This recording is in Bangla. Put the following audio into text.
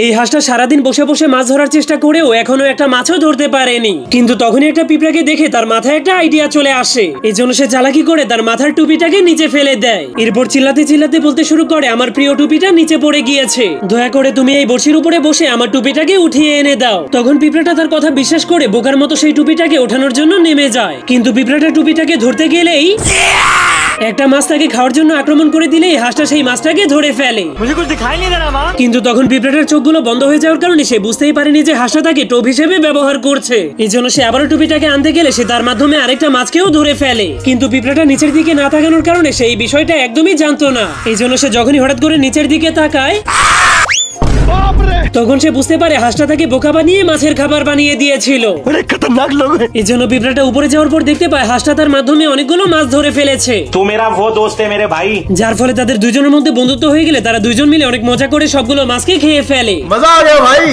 এই হাঁসটা সারাদিন বসে বসে মাছ ধরার চেষ্টা করেও এখনো একটা মাছও ধরতে পারেনি। কিন্তু তখনই একটা পিঁপড়াকে দেখে তার মাথায় একটা আইডিয়া চলে আসে। এই জন্য সে চালাকি করে তার মাথার টুপিটাকে নিচে ফেলে দেয়। এরপর চিল্লাতে চিল্লাতে বলতে শুরু করে, আমার প্রিয় টুপিটা নিচে পড়ে গিয়েছে, দয়া করে তুমি এই বড়শির উপরে বসে আমার টুপিটাকে উঠিয়ে এনে দাও। তখন পিঁপড়াটা তার কথা বিশ্বাস করে বোকার মতো সেই টুপিটাকে ওঠানোর জন্য নেমে যায়। কিন্তু পিঁপড়াটা টুপিটাকে ধরতে গেলেই একটা মাছ তাকে খাওয়ার জন্য আক্রমণ করে দিলেই হাঁসটা সেই মাছটাকে ধরে ফেলে। কিন্তু তখন পিঁপড়াটার চোখগুলো বন্ধ হয়ে যাওয়ার কারণে সে বুঝতেই পারেনি যে হাঁসটা তাকে টোপ হিসেবে ব্যবহার করছে। এই জন্য সে আবারও টুপিটাকে আনতে গেলে সে তার মাধ্যমে আরেকটা মাছকেও ধরে ফেলে। কিন্তু পিঁপড়াটা নিচের দিকে না তাকানোর কারণে সে এই বিষয়টা একদমই জানতো না। এই জন্য সে যখনই হঠাৎ করে নিচের দিকে তাকায় তখন সে বুঝতে পারে হাঁসটা তাকে বোকা বানিয়ে মাছের খাবার বানিয়ে দিয়েছিল। এই জন্য পিঁপড়াটা উপরে যাওয়ার পর দেখতে পায় হাঁসটা তার মাধ্যমে অনেকগুলো মাছ ধরে ফেলেছে। তু মেরা वो दोस्त है मेरे भाई। যার ফলে তাদের দুজনের মধ্যে বন্ধুত্ব হয়ে গেলে তারা দুজন মিলে অনেক মজা করে সবগুলো মাছকে খেয়ে ফেলে। মজা আ গয়া ভাই।